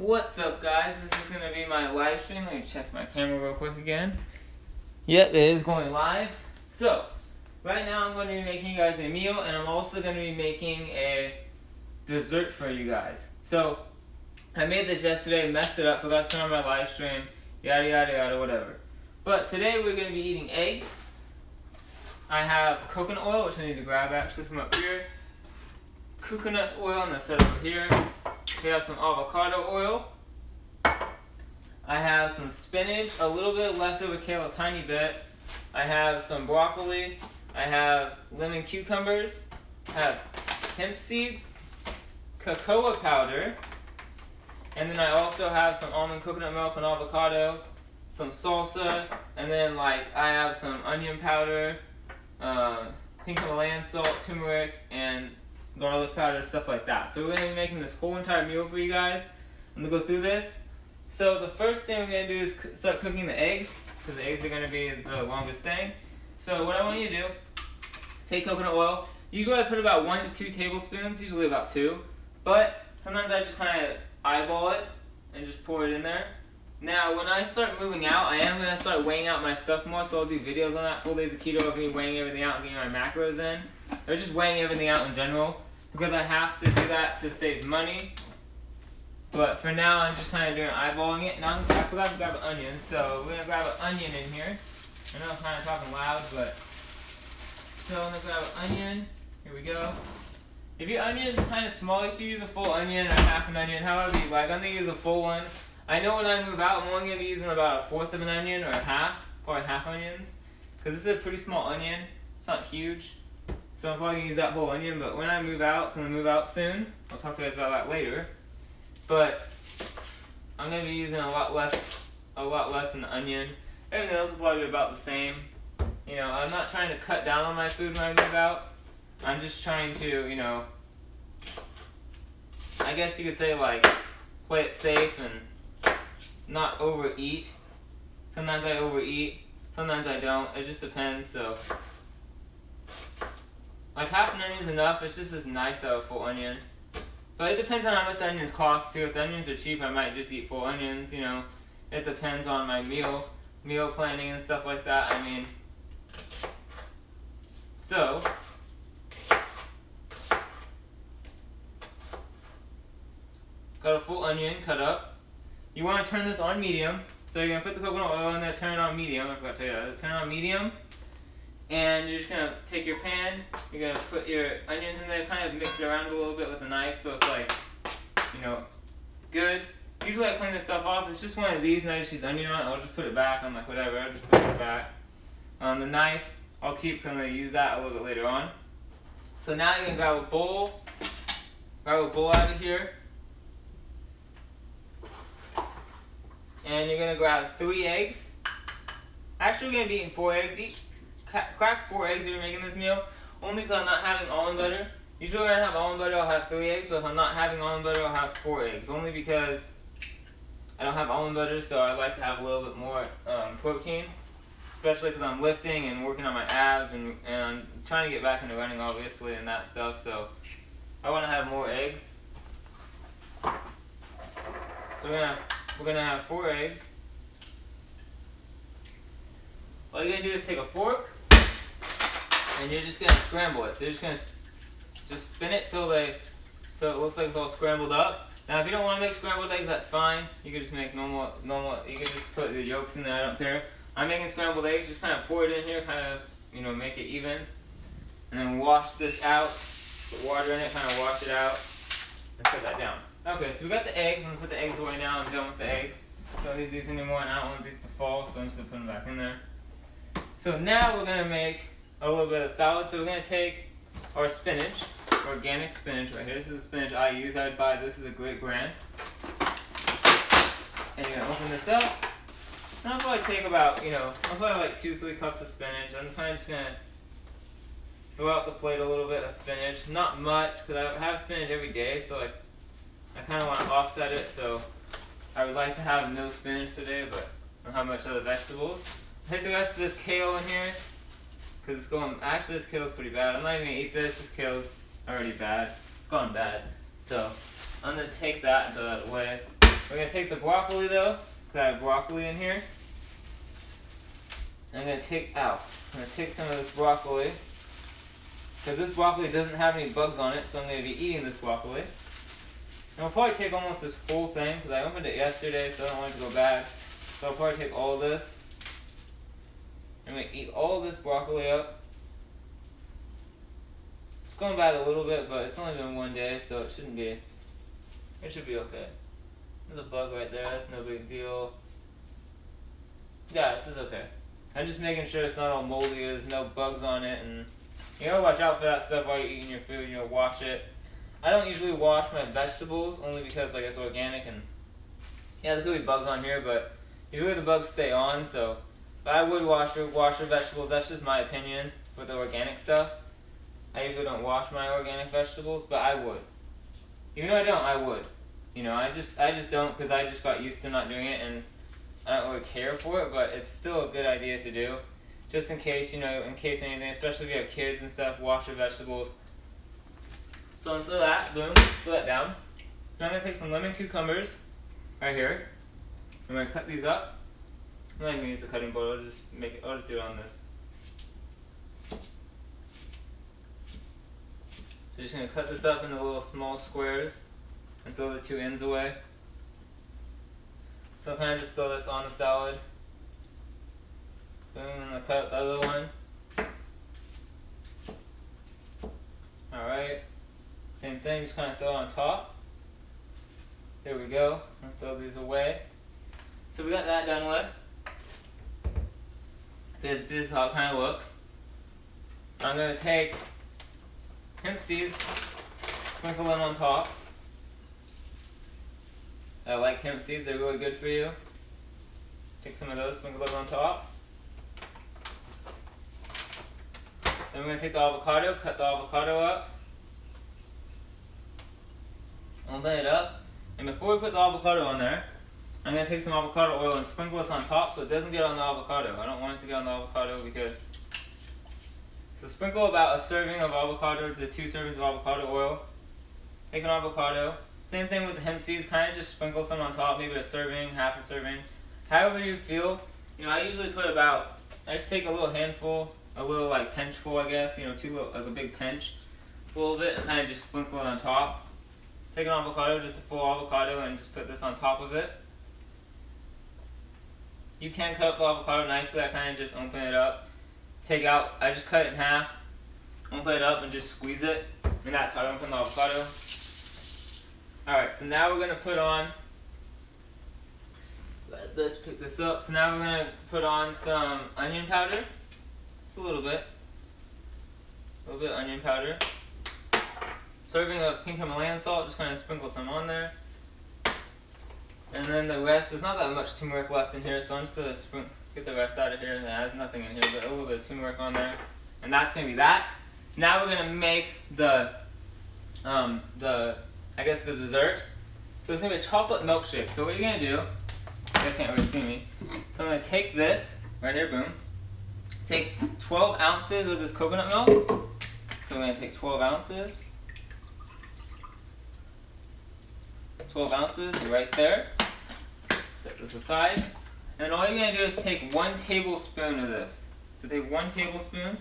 What's up, guys? This is going to be my live stream. Let me check my camera real quick again. Yep, it is going live. So, right now I'm going to be making you guys a meal, and I'm also going to be making a dessert for you guys. So, I made this yesterday, messed it up, forgot to turn on my live stream, yada yada yada, whatever. But today we're going to be eating eggs. I have coconut oil, which I need to grab actually from up here. Coconut oil, and that's set over here. We have some avocado oil. I have some spinach, a little bit of leftover kale, a tiny bit. I have some broccoli. I have lemon cucumbers. I have hemp seeds, cocoa powder, and then I also have some almond coconut milk and avocado, some salsa, and then I have some onion powder, pink Himalayan salt, turmeric, and garlic powder, stuff like that. So we're going to be making this whole entire meal for you guys. I'm going to go through this. So the first thing we're going to do is start cooking the eggs, because the eggs are going to be the longest thing. So what I want you to do, take coconut oil. Usually I put about 1 to 2 tablespoons, usually about 2. But sometimes I just kind of eyeball it and just pour it in there. Now when I start moving out, I am going to start weighing out my stuff more, so I'll do videos on that. 4 days of keto of me weighing everything out and getting my macros in. Or just weighing everything out in general, because I have to do that to save money. But for now, I'm just kind of doing eyeballing it. Now I forgot to grab an onion, so we're going to grab an onion in here. I know I'm kind of talking loud, but... So I'm going to grab an onion. Here we go. If your onion is kind of small, you can use a full onion or half an onion, however you like. I'm going to use a full one. I know when I move out, I'm only going to be using about 1/4 of an onion, or a half, probably half onions. Because this is a pretty small onion. It's not huge. So I'm probably going to use that whole onion, but when I move out, I'm going to move out soon. I'll talk to you guys about that later. But I'm going to be using a lot less than the onion. Everything else will probably be about the same. You know, I'm not trying to cut down on my food when I move out. I'm just trying to, you know, I guess you could say play it safe and not overeat. Sometimes I overeat, sometimes I don't. It just depends, so... half an onion is enough. It's just as nice to have a full onion. But it depends on how much the onions cost too. If the onions are cheap, I might just eat full onions, you know. It depends on my meal planning and stuff like that. I mean, so got a full onion cut up. You want to turn this on medium. So you're going to put the coconut oil in there, turn it on medium. I forgot to tell you that. Turn it on medium. And you're just going to take your pan, you're going to put your onions in there, kind of mix it around a little bit with a knife so it's you know, good. Usually I clean this stuff off. It's just one of these and I just use onion on it. I'll just put it back. I'm like, whatever, I'll just put it back. The knife, I'll keep because I'm going to use that a little bit later on. So now you're going to grab a bowl out of here. And you're going to grab 3 eggs. Actually, we're going to be eating 4 eggs. Crack 4 eggs if you're making this meal, only because I'm not having almond butter. Usually when I have almond butter, I'll have 3 eggs, but if I'm not having almond butter, I'll have 4 eggs. Only because I don't have almond butter, so I like to have a little bit more protein, especially because I'm lifting and working on my abs, and I'm trying to get back into running, obviously, and that stuff, so I want to have more eggs. So we're gonna have 4 eggs. All you're going to do is take a fork, and you're just going to scramble it. So you're just going to just spin it till it looks like it's all scrambled up. Now if you don't want to make scrambled eggs, that's fine. You can just make normal, you can just put the yolks in there, I don't care. I'm making scrambled eggs, just kind of pour it in here, kind of, you know, make it even. And then wash this out, put water in it, kind of wash it out, and set that down. Okay, so we got the eggs. I'm going to put the eggs away now. I'm done with the eggs. Don't need these anymore, and I don't want these to fall, so I'm just going to put them back in there. So now we're going to make a little bit of salad. So we're going to take our spinach, organic spinach right here. This is the spinach I use. I would buy this. Is a great brand. And you're going to open this up. And I'll probably take about, you know, I'll probably like 2-3 cups of spinach. I'm kind of just going to throw out the plate a little bit of spinach. Not much, because I have spinach every day, so I kind of want to offset it. So I would like to have no spinach today, but I don't have much other vegetables. Take the rest of this kale in here, because it's going, actually this kale is pretty bad. I'm not even going to eat this. This kale is already bad. It's gone bad. So I'm going to take that and throw that away. We're going to take the broccoli though, because I have broccoli in here. I'm going to take some of this broccoli, because this broccoli doesn't have any bugs on it, so I'm going to be eating this broccoli. And I'll probably take almost this whole thing, because I opened it yesterday, so I don't want it to go bad. So I'll probably take all this. I'm going to eat all this broccoli up. It's going bad a little bit, but it's only been one day, so it should be okay. There's a bug right there, that's no big deal. Yeah, this is okay. I'm just making sure it's not all moldy, there's no bugs on it, and you gotta watch out for that stuff while you're eating your food, wash it. I don't usually wash my vegetables, only because like it's organic, and yeah, there could be bugs on here, but usually the bugs stay on, so but I would wash your vegetables. That's just my opinion with the organic stuff. I usually don't wash my organic vegetables, but I would. Even though I don't, I would. I just don't, because I just got used to not doing it, and I don't really care for it, but it's still a good idea to do. Just in case, in case anything, especially if you have kids and stuff, wash your vegetables. So I'm gonna throw that down. Now I'm gonna take some lemon cucumbers right here. I'm gonna cut these up. I'm not even gonna use the cutting board, I'll just do it on this. So just gonna cut this up into little small squares and throw the two ends away. So I'm kind of just throw this on the salad. Boom, and I'll cut up the other one. Alright. Same thing, just kind of throw it on top. There we go. I'll throw these away. So we got that done with. This is how it kind of looks. I'm going to take hemp seeds, sprinkle them on top. I like hemp seeds, they're really good for you. Take some of those, sprinkle them on top. Then we're going to take the avocado, cut the avocado up. Open it up. And before we put the avocado on there, I'm going to take some avocado oil and sprinkle this on top so it doesn't get on the avocado. I don't want it to get on the avocado because... So sprinkle about a serving of avocado to 2 servings of avocado oil. Take an avocado. Same thing with the hemp seeds, kind of just sprinkle some on top, maybe a serving, half a serving. However you feel. I usually put I just take a little handful, a little like pinchful I guess, like a big pinch full of it and kind of just sprinkle it on top. Take an avocado, just a full avocado, and just put this on top of it. You can cut up the avocado nicely, I kind of just open it up. I just cut it in half, open it up and just squeeze it, and that's how I open the avocado. Alright, so now we're going to put on, let's pick this up, so now we're going to put on some onion powder, just a little bit of onion powder. Serving of pink Himalayan salt, just kind of sprinkle some on there. And then the rest, there's not that much turmeric left in here, so I'm just going to get the rest out of here, and it has nothing in here, but a little bit of turmeric on there. And that's going to be that. Now we're going to make the dessert. So it's going to be a chocolate milkshake. So what you're going to do, you guys can't really see me, so I'm going to take this, right here, boom. Take 12 ounces of this coconut milk. So we're going to take 12 ounces. 12 ounces right there. Set this aside. And all you're going to do is take 1 tablespoon of this. So take 1 tablespoon.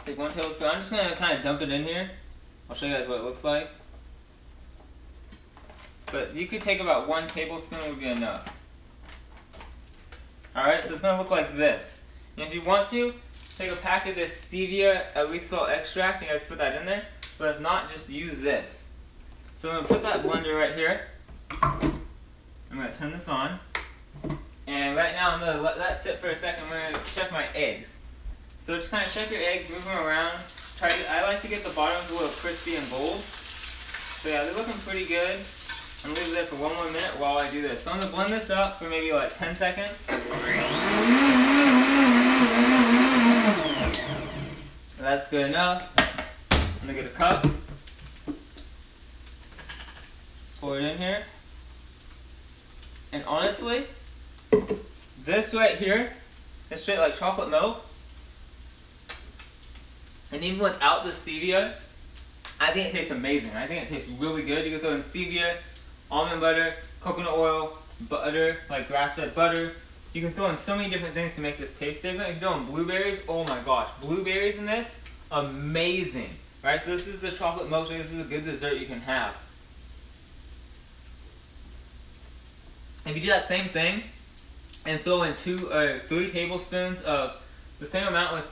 Take 1 tablespoon. I'm just going to kind of dump it in here. I'll show you guys what it looks like. But you could take about 1 tablespoon would be enough. Alright, so it's going to look like this. And if you want to, take a pack of this stevia erythritol extract. You guys put that in there. But if not, just use this. So I'm going to put that blender right here. I'm going to turn this on. And right now I'm going to let that sit for a second. I'm going to check my eggs. So just kind of check your eggs, move them around. I like to get the bottoms a little crispy and gold. So yeah, they're looking pretty good. I'm going to leave it there for 1 more minute while I do this. So I'm going to blend this up for maybe like 10 seconds. That's good enough. I'm going to get a cup. Pour it in here. And honestly, this right here is straight like chocolate milk. And even without the stevia, I think it tastes amazing. I think it tastes really good. You can throw in stevia, almond butter, coconut oil, butter, like grass-fed butter. You can throw in so many different things to make this taste different. If you throw in blueberries, oh my gosh, blueberries in this, amazing. Right, so this is a chocolate milkshake. This is a good dessert you can have. If you do that same thing and throw in 2 or 3 tablespoons of the same amount with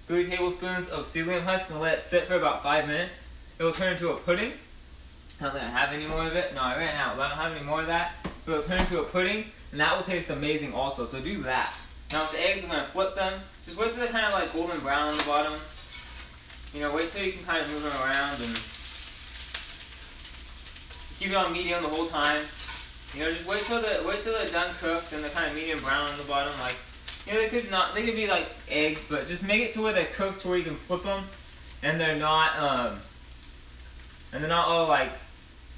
3 tablespoons of psyllium husk and let it sit for about 5 minutes, it will turn into a pudding. I don't think I have any more of it. No, I ran out, but I don't have any more of that. But it'll turn into a pudding, and that will taste amazing also. So do that. Now with the eggs, I'm going to flip them. Just wait till they're kind of like golden brown on the bottom. You know, wait till you can kind of move them around and keep it on medium the whole time. You know, just wait till they're done cooked and they're kind of medium brown on the bottom. Like, you know, they could be like eggs, but just make it to where they're cooked to where you can flip them, and they're not all like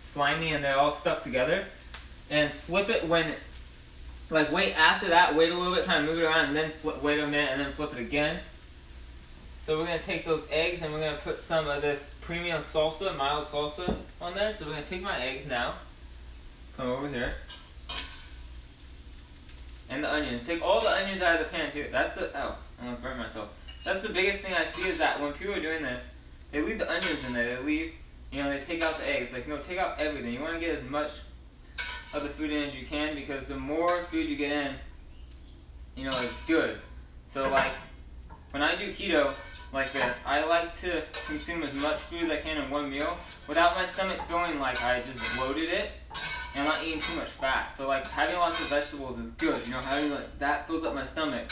slimy and they're all stuck together. And flip it when, like, wait after that, wait a little bit, kind of move it around, and then wait a minute, and then flip it again. So we're going to take those eggs and we're going to put some of this premium salsa, mild salsa, on there. So we're going to take my eggs now, come over here, and the onions. Take all the onions out of the pan too. That's the, oh, I almost burnt myself. That's the biggest thing I see is that when people are doing this, they leave the onions in there. They leave, you know, they take out the eggs. Like, no, take out everything. You want to get as much of the food in as you can, because the more food you get in, you know, is good. So like, when I do keto like this, I like to consume as much food as I can in one meal without my stomach feeling like I just bloated it and I'm not eating too much fat. So like, having lots of vegetables is good, you know, having like that fills up my stomach.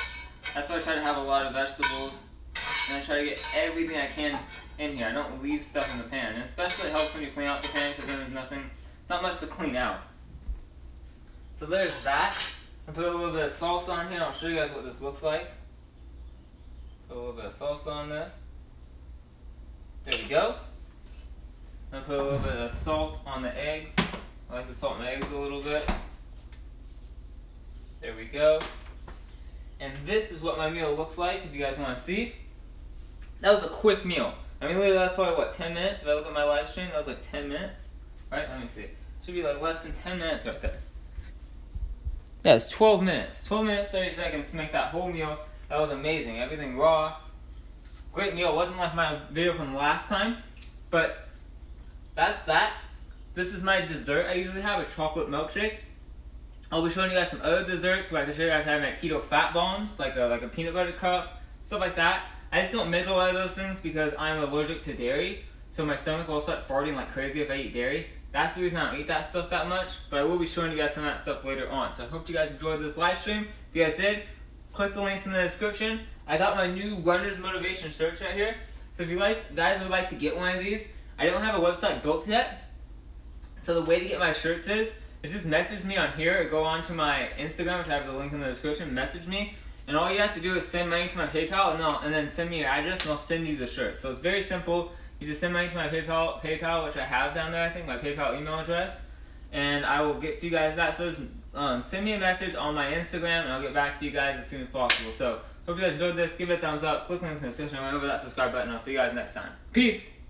That's why I try to have a lot of vegetables, and I try to get everything I can in here. I don't leave stuff in the pan, and especially it helps when you clean out the pan, because then there's nothing, it's not much to clean out. So there's that. I put a little bit of salsa on here, and I'll show you guys what this looks like. Put a little bit of salsa on this. There we go. I put a little bit of salt on the eggs. I like to salt my eggs a little bit. There we go. And this is what my meal looks like, if you guys want to see. That was a quick meal. I mean, literally, that's probably, what, 10 minutes? If I look at my live stream, that was like 10 minutes. Right? Let me see. Should be like less than 10 minutes right there. Yeah, it's 12 minutes. 12 minutes, 30 seconds to make that whole meal. That was amazing. Everything raw. Great meal. It wasn't like my video from last time, but that's that. This is my dessert. I usually have a chocolate milkshake. I'll be showing you guys some other desserts where I can show you guys how to make keto fat bombs, like a peanut butter cup, stuff like that. I just don't make a lot of those things because I'm allergic to dairy, so my stomach will start farting like crazy if I eat dairy. That's the reason I don't eat that stuff that much, but I will be showing you guys some of that stuff later on. So I hope you guys enjoyed this live stream. If you guys did, click the links in the description. I got my new Runner's Motivation shirts right here. So if you guys would like to get one of these, I don't have a website built yet. So the way to get my shirts is just message me on here or go on to my Instagram, which I have the link in the description. Message me, and all you have to do is send money to my PayPal, and then send me your address, and I'll send you the shirt. So it's very simple. You just send money to my PayPal, which I have down there, I think, my PayPal email address, and I will get to you guys that. So just send me a message on my Instagram, and I'll get back to you guys as soon as possible. So hope you guys enjoyed this. Give it a thumbs up. Click the links in the description. Remember that subscribe button. I'll see you guys next time. Peace!